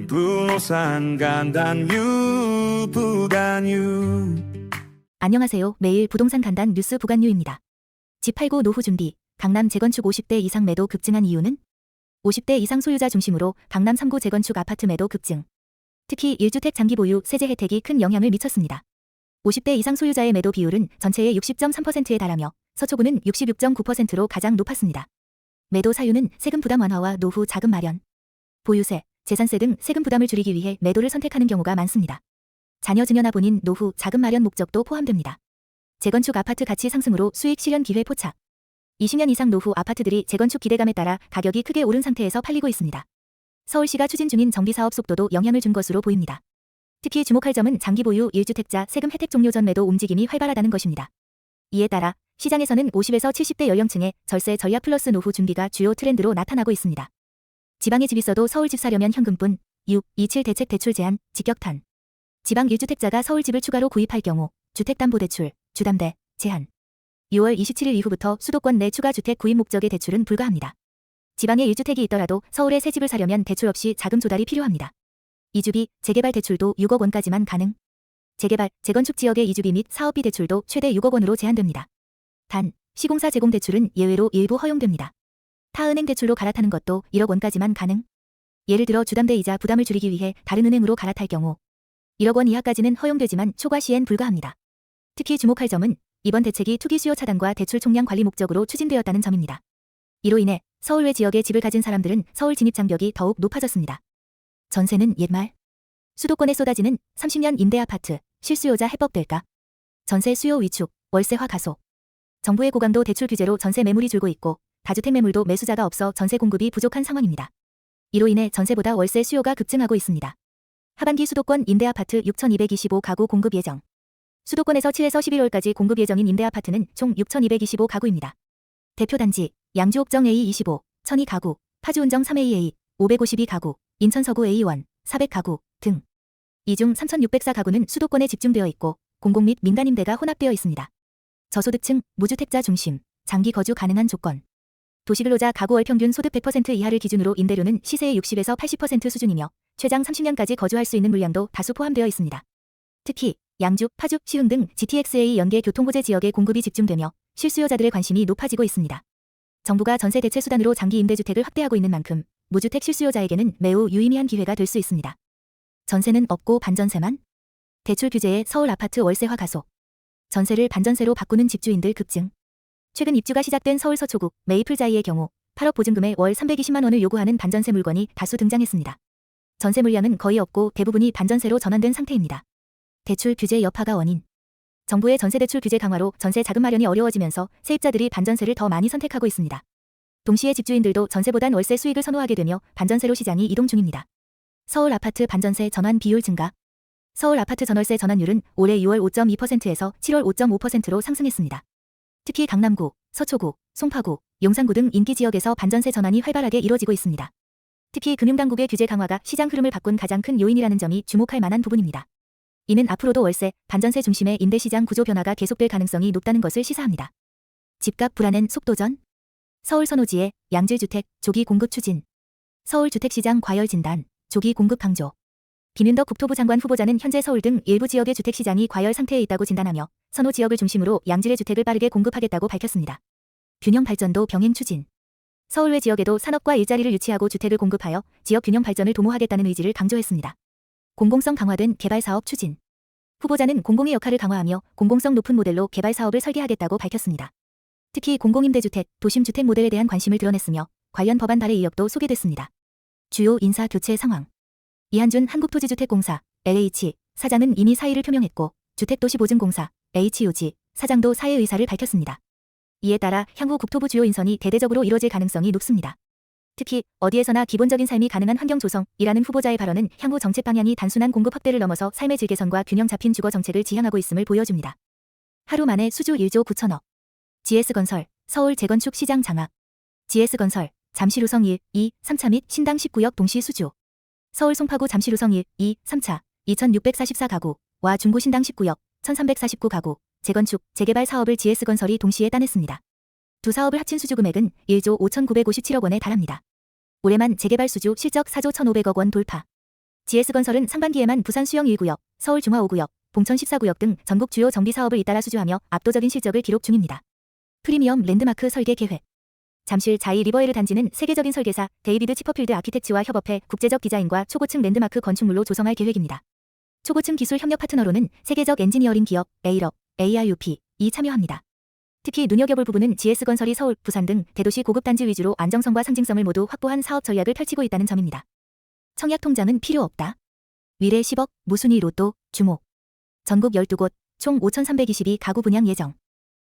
부동산 간단뉴 부간뉴. 안녕하세요. 매일 부동산 간단 뉴스 부간뉴입니다. 집 팔고 노후 준비, 강남 재건축 50대 이상 매도 급증한 이유는? 50대 이상 소유자 중심으로 강남 3구 재건축 아파트 매도 급증. 특히 1주택 장기 보유 세제 혜택이 큰 영향을 미쳤습니다. 50대 이상 소유자의 매도 비율은 전체의 60.3%에 달하며 서초구는 66.9%로 가장 높았습니다. 매도 사유는 세금 부담 완화와 노후 자금 마련, 보유세, 재산세 등 세금 부담을 줄이기 위해 매도를 선택하는 경우가 많습니다. 자녀 증여나 본인 노후 자금 마련 목적도 포함됩니다. 재건축 아파트 가치 상승으로 수익 실현 기회 포착. 20년 이상 노후 아파트들이 재건축 기대감에 따라 가격이 크게 오른 상태에서 팔리고 있습니다. 서울시가 추진 중인 정비사업 속도도 영향을 준 것으로 보입니다. 특히 주목할 점은 장기 보유 1주택자 세금 혜택 종료 전 매도 움직임이 활발하다는 것입니다. 이에 따라 시장에서는 50에서 70대 연령층의 절세 전략 플러스 노후 준비가 주요 트렌드로 나타나고 있습니다. 지방에 집 있어도 서울 집 사려면 현금뿐, 627 대책 대출 제한, 직격탄. 지방 1주택자가 서울 집을 추가로 구입할 경우 주택담보대출, 주담대, 제한. 6월 27일 이후부터 수도권 내 추가 주택 구입 목적의 대출은 불가합니다. 지방에 1주택이 있더라도 서울에 새 집을 사려면 대출 없이 자금 조달이 필요합니다. 이주비, 재개발 대출도 6억 원까지만 가능. 재개발, 재건축 지역의 이주비 및 사업비 대출도 최대 6억 원으로 제한됩니다. 단, 시공사 제공 대출은 예외로 일부 허용됩니다. 타은행 대출로 갈아타는 것도 1억 원까지만 가능. 예를 들어 주담대 이자 부담을 줄이기 위해 다른 은행으로 갈아탈 경우 1억 원 이하까지는 허용되지만 초과 시엔 불가합니다. 특히 주목할 점은 이번 대책이 투기 수요 차단과 대출 총량 관리 목적으로 추진되었다는 점입니다. 이로 인해 서울 외 지역에 집을 가진 사람들은 서울 진입 장벽이 더욱 높아졌습니다. 전세는 옛말. 수도권에 쏟아지는 30년 임대 아파트, 실수요자 해법될까? 전세 수요 위축, 월세화 가속. 정부의 고강도 대출 규제로 전세 매물이 줄고 있고 다주택 매물도 매수자가 없어 전세 공급이 부족한 상황입니다. 이로 인해 전세보다 월세 수요가 급증하고 있습니다. 하반기 수도권 임대아파트 6,225가구 공급 예정. 수도권에서 7에서 11월까지 공급 예정인 임대아파트는 총 6,225가구입니다. 대표 단지 양주옥정 A25, 천이가구, 파주운정 3AA, 552가구, 인천 서구 A1, 400가구 등. 이 중 3,604가구는 수도권에 집중되어 있고 공공 및 민간 임대가 혼합되어 있습니다. 저소득층, 무주택자 중심, 장기 거주 가능한 조건. 도시근로자 가구 월 평균 소득 100% 이하를 기준으로 임대료는 시세의 60에서 80% 수준이며 최장 30년까지 거주할 수 있는 물량도 다수 포함되어 있습니다. 특히 양주, 파주, 시흥 등 GTX-A 연계 교통호재 지역에 공급이 집중되며 실수요자들의 관심이 높아지고 있습니다. 정부가 전세 대체 수단으로 장기 임대주택을 확대하고 있는 만큼 무주택 실수요자에게는 매우 유의미한 기회가 될 수 있습니다. 전세는 없고 반전세만? 대출 규제에 서울 아파트 월세화 가속. 전세를 반전세로 바꾸는 집주인들 급증. 최근 입주가 시작된 서울 서초구 메이플자이의 경우 8억 보증금에 월 320만 원을 요구하는 반전세 물건이 다수 등장했습니다. 전세 물량은 거의 없고 대부분이 반전세로 전환된 상태입니다. 대출 규제 여파가 원인. 정부의 전세 대출 규제 강화로 전세 자금 마련이 어려워지면서 세입자들이 반전세를 더 많이 선택하고 있습니다. 동시에 집주인들도 전세보단 월세 수익을 선호하게 되며 반전세로 시장이 이동 중입니다. 서울 아파트 반전세 전환 비율 증가. 서울 아파트 전월세 전환율은 올해 6월 5.2%에서 7월 5.5%로 상승했습니다. 특히 강남구, 서초구, 송파구, 용산구 등 인기 지역에서 반전세 전환이 활발하게 이뤄지고 있습니다. 특히 금융당국의 규제 강화가 시장 흐름을 바꾼 가장 큰 요인이라는 점이 주목할 만한 부분입니다. 이는 앞으로도 월세, 반전세 중심의 임대시장 구조 변화가 계속될 가능성이 높다는 것을 시사합니다. 집값 불안엔 속도전? 서울 선호지에 양질주택, 조기 공급 추진. 서울 주택시장 과열 진단, 조기 공급 강조. 김윤덕 국토부 장관 후보자는 현재 서울 등 일부 지역의 주택시장이 과열 상태에 있다고 진단하며 선호 지역을 중심으로 양질의 주택을 빠르게 공급하겠다고 밝혔습니다. 균형 발전도 병행 추진. 서울 외 지역에도 산업과 일자리를 유치하고 주택을 공급하여 지역 균형 발전을 도모하겠다는 의지를 강조했습니다. 공공성 강화된 개발사업 추진. 후보자는 공공의 역할을 강화하며 공공성 높은 모델로 개발사업을 설계하겠다고 밝혔습니다. 특히 공공임대주택, 도심주택 모델에 대한 관심을 드러냈으며 관련 법안 발의 이력도 소개됐습니다. 주요 인사 교체 상황. 이한준 한국토지주택공사, LH, 사장은 이미 사의를 표명했고 주택도시보증공사, HOG, 사장도 사의 의사를 밝혔습니다. 이에 따라 향후 국토부 주요 인선이 대대적으로 이뤄질 가능성이 높습니다. 특히 어디에서나 기본적인 삶이 가능한 환경 조성이라는 후보자의 발언은 향후 정책 방향이 단순한 공급 확대를 넘어서 삶의 질 개선과 균형 잡힌 주거 정책을 지향하고 있음을 보여줍니다. 하루 만에 수주 1조 9천억. GS건설, 서울 재건축 시장 장악. GS건설, 잠실우성 1, 2, 3차 및 신당 19역 동시 수주. 서울 송파구 잠실우성 1, 2, 3차 2644가구와 중구 신당 19역 1349가구 재건축, 재개발 사업을 GS건설이 동시에 따냈습니다. 두 사업을 합친 수주 금액은 1조 5,957억 원에 달합니다. 올해만 재개발 수주 실적 4조 1,500억 원 돌파. GS건설은 상반기에만 부산 수영 1구역, 서울 중화 5구역, 봉천 14구역 등 전국 주요 정비 사업을 잇따라 수주하며 압도적인 실적을 기록 중입니다. 프리미엄 랜드마크 설계 계획. 잠실 자이 리버에르 단지는 세계적인 설계사 데이비드 치퍼필드 아키텍츠와 협업해 국제적 디자인과 초고층 랜드마크 건축물로 조성할 계획입니다. 초고층 기술 협력 파트너로는 세계적 엔지니어링 기업 에이럽, ARUP이 참여합니다. 특히 눈여겨볼 부분은 GS건설이 서울, 부산 등 대도시 고급 단지 위주로 안정성과 상징성을 모두 확보한 사업 전략을 펼치고 있다는 점입니다. 청약 통장은 필요 없다. 위례 10억, 무순위 로또, 주목. 전국 12곳, 총 5,322가구 분양 예정.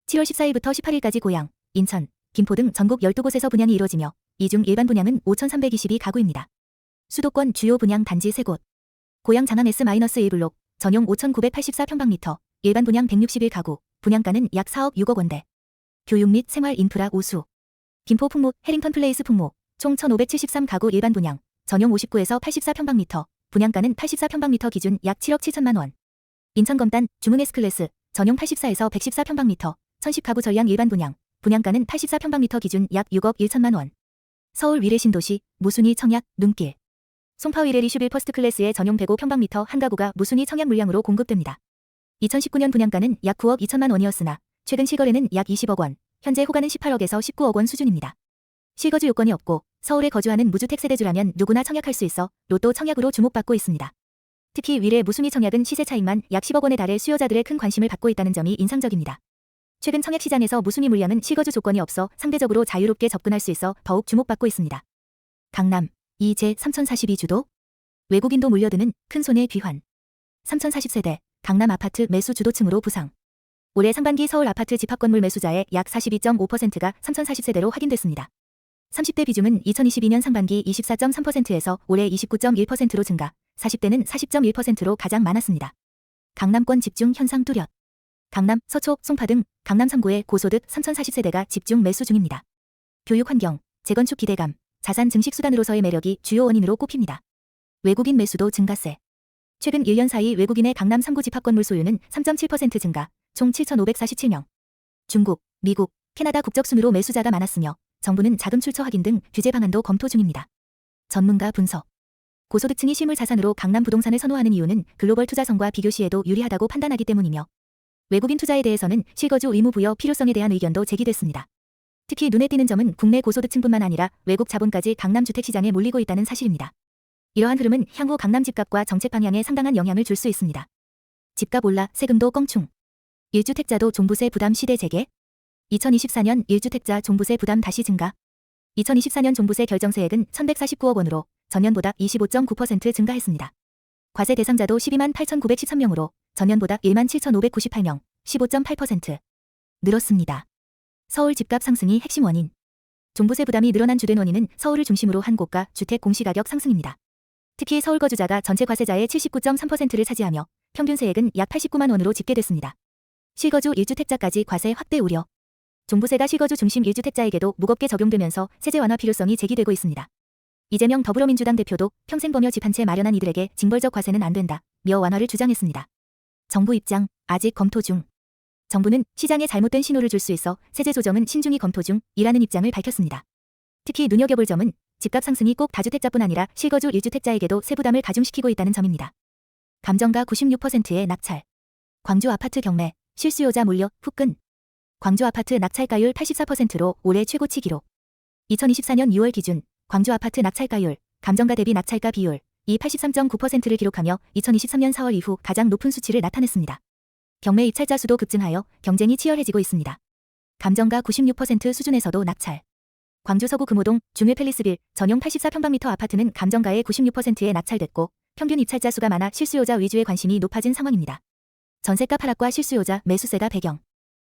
7월 14일부터 18일까지 고양, 인천, 김포 등 전국 12곳에서 분양이 이루어지며 이 중 일반 분양은 5,322가구입니다. 수도권 주요 분양 단지 3곳. 고양 장안 S-1블록, 전용 5,984평방미터, 일반 분양 161가구, 분양가는 약 4억 6억 원대. 교육 및 생활 인프라 우수. 김포 풍무, 해링턴 플레이스 풍무, 총 1,573가구 일반 분양, 전용 59에서 84평방미터, 분양가는 84평방미터 기준 약 7억 7천만 원. 인천 검단, 주문 S클래스, 전용 84에서 114평방미터, 1,010가구 전량 일반 분양, 분양가는 84평방미터 기준 약 6억 1천만 원. 서울 위례 신도시, 무순위 청약, 눈길. 송파 위례 리슈빌 퍼스트 클래스의 전용 105평방미터 한 가구가 무순위 청약 물량으로 공급됩니다. 2019년 분양가는 약 9억 2천만 원이었으나 최근 실거래는 약 20억 원, 현재 호가는 18억에서 19억 원 수준입니다. 실거주 요건이 없고 서울에 거주하는 무주택 세대주라면 누구나 청약할 수 있어 로또 청약으로 주목받고 있습니다. 특히 위례 무순위 청약은 시세 차익만 약 10억 원에 달해 수요자들의 큰 관심을 받고 있다는 점이 인상적입니다. 최근 청약 시장에서 무순위 물량은 실거주 조건이 없어 상대적으로 자유롭게 접근할 수 있어 더욱 주목받고 있습니다. 강남, 이제 3042주도? 외국인도 몰려드는 큰 손의 귀환. 3040세대, 강남 아파트 매수 주도층으로 부상. 올해 상반기 서울 아파트 집합건물 매수자의 약 42.5%가 3040세대로 확인됐습니다. 30대 비중은 2022년 상반기 24.3%에서 올해 29.1%로 증가, 40대는 40.1%로 가장 많았습니다. 강남권 집중 현상 뚜렷. 강남, 서초, 송파 등 강남 3구의 고소득 3040세대가 집중 매수 중입니다. 교육 환경, 재건축 기대감, 자산 증식 수단으로서의 매력이 주요 원인으로 꼽힙니다. 외국인 매수도 증가세. 최근 1년 사이 외국인의 강남 3구 집합건물 소유는 3.7% 증가, 총 7,547명. 중국, 미국, 캐나다 국적 순으로 매수자가 많았으며 정부는 자금 출처 확인 등 규제 방안도 검토 중입니다. 전문가 분석. 고소득층이 실물 자산으로 강남 부동산을 선호하는 이유는 글로벌 투자성과 비교시에도 유리하다고 판단하기 때문이며 외국인 투자에 대해서는 실거주 의무 부여 필요성에 대한 의견도 제기됐습니다. 특히 눈에 띄는 점은 국내 고소득층뿐만 아니라 외국 자본까지 강남 주택시장에 몰리고 있다는 사실입니다. 이러한 흐름은 향후 강남 집값과 정책 방향에 상당한 영향을 줄 수 있습니다. 집값 올라 세금도 껑충. 1주택자도 종부세 부담 시대 재개? 2024년 1주택자 종부세 부담 다시 증가. 2024년 종부세 결정세액은 1,149억 원으로 전년보다 25.9% 증가했습니다. 과세 대상자도 12만 8,913명으로 전년보다 1만 7,598명, 15.8% 늘었습니다. 서울 집값 상승이 핵심 원인. 종부세 부담이 늘어난 주된 원인은 서울을 중심으로 한 고가 주택 공시가격 상승입니다. 특히 서울 거주자가 전체 과세자의 79.3%를 차지하며 평균 세액은 약 89만 원으로 집계됐습니다. 실거주 1주택자까지 과세 확대 우려. 종부세가 실거주 중심 1주택자에게도 무겁게 적용되면서 세제 완화 필요성이 제기되고 있습니다. 이재명 더불어민주당 대표도 평생 범여 집 한 채 마련한 이들에게 징벌적 과세는 안 된다, 며 완화를 주장했습니다. 정부 입장, 아직 검토 중. 정부는 시장에 잘못된 신호를 줄 수 있어 세제 조정은 신중히 검토 중이라는 입장을 밝혔습니다. 특히 눈여겨볼 점은 집값 상승이 꼭 다주택자뿐 아니라 실거주 1주택자에게도 세부담을 가중시키고 있다는 점입니다. 감정가 96%의 낙찰. 광주 아파트 경매, 실수요자 몰려 후끈. 광주 아파트 낙찰가율 84%로 올해 최고치 기록. 2024년 6월 기준 광주 아파트 낙찰가율, 감정가 대비 낙찰가 비율 이 83.9%를 기록하며 2023년 4월 이후 가장 높은 수치를 나타냈습니다. 경매 입찰자 수도 급증하여 경쟁이 치열해지고 있습니다. 감정가 96% 수준에서도 낙찰. 광주 서구 금호동 중회 팰리스빌 전용 84평방미터 아파트는 감정가의 96%에 낙찰됐고 평균 입찰자 수가 많아 실수요자 위주의 관심이 높아진 상황입니다. 전세가 하락과 실수요자 매수세가 배경.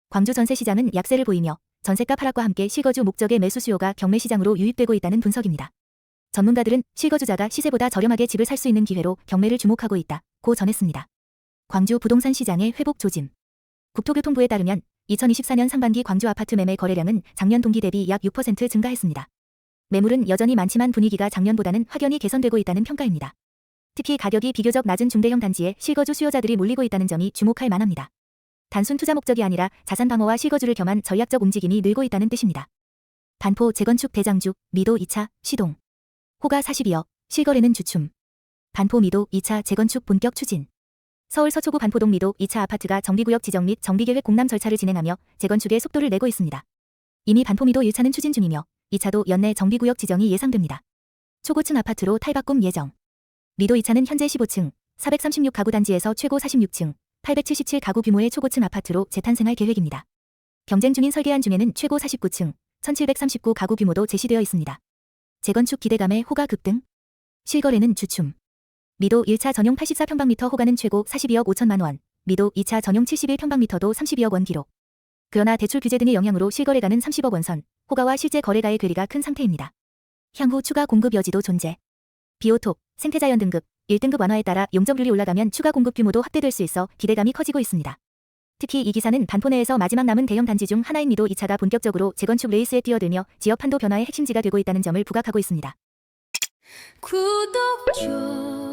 광주 전세시장은 약세를 보이며 전세가 하락과 함께 실거주 목적의 매수 수요가 경매 시장으로 유입되고 있다는 분석입니다. 전문가들은 실거주자가 시세보다 저렴하게 집을 살 수 있는 기회로 경매를 주목하고 있다고 전했습니다. 광주 부동산 시장의 회복 조짐. 국토교통부에 따르면 2024년 상반기 광주 아파트 매매 거래량은 작년 동기 대비 약 6% 증가했습니다. 매물은 여전히 많지만 분위기가 작년보다는 확연히 개선되고 있다는 평가입니다. 특히 가격이 비교적 낮은 중대형 단지에 실거주 수요자들이 몰리고 있다는 점이 주목할 만합니다. 단순 투자 목적이 아니라 자산 방어와 실거주를 겸한 전략적 움직임이 늘고 있다는 뜻입니다. 반포 재건축 대장주, 미도 2차, 시동. 호가 42억, 실거래는 주춤. 반포 미도 2차 재건축 본격 추진. 서울 서초구 반포동 미도 2차 아파트가 정비구역 지정 및 정비계획 공람 절차를 진행하며 재건축에 속도를 내고 있습니다. 이미 반포 미도 1차는 추진 중이며 2차도 연내 정비구역 지정이 예상됩니다. 초고층 아파트로 탈바꿈 예정. 미도 2차는 현재 15층, 436가구 단지에서 최고 46층, 877가구 규모의 초고층 아파트로 재탄생할 계획입니다. 경쟁 중인 설계안 중에는 최고 49층, 1739가구 규모도 제시되어 있습니다. 재건축 기대감에 호가 급등. 실거래는 주춤. 미도 1차 전용 84평방미터 호가는 최고 42억 5천만 원, 미도 2차 전용 71평방미터도 32억 원 기록. 그러나 대출 규제 등의 영향으로 실거래가는 30억 원 선, 호가와 실제 거래가의 괴리가 큰 상태입니다. 향후 추가 공급 여지도 존재. 비오톱, 생태자연 등급, 1등급 완화에 따라 용적률이 올라가면 추가 공급 규모도 확대될 수 있어 기대감이 커지고 있습니다. 특히 이 기사는 반포 내에서 마지막 남은 대형 단지 중 하나인 미도 2차가 본격적으로 재건축 레이스에 뛰어들며 지역 판도 변화의 핵심지가 되고 있다는 점을 부각하고 있습니다. 구독 좀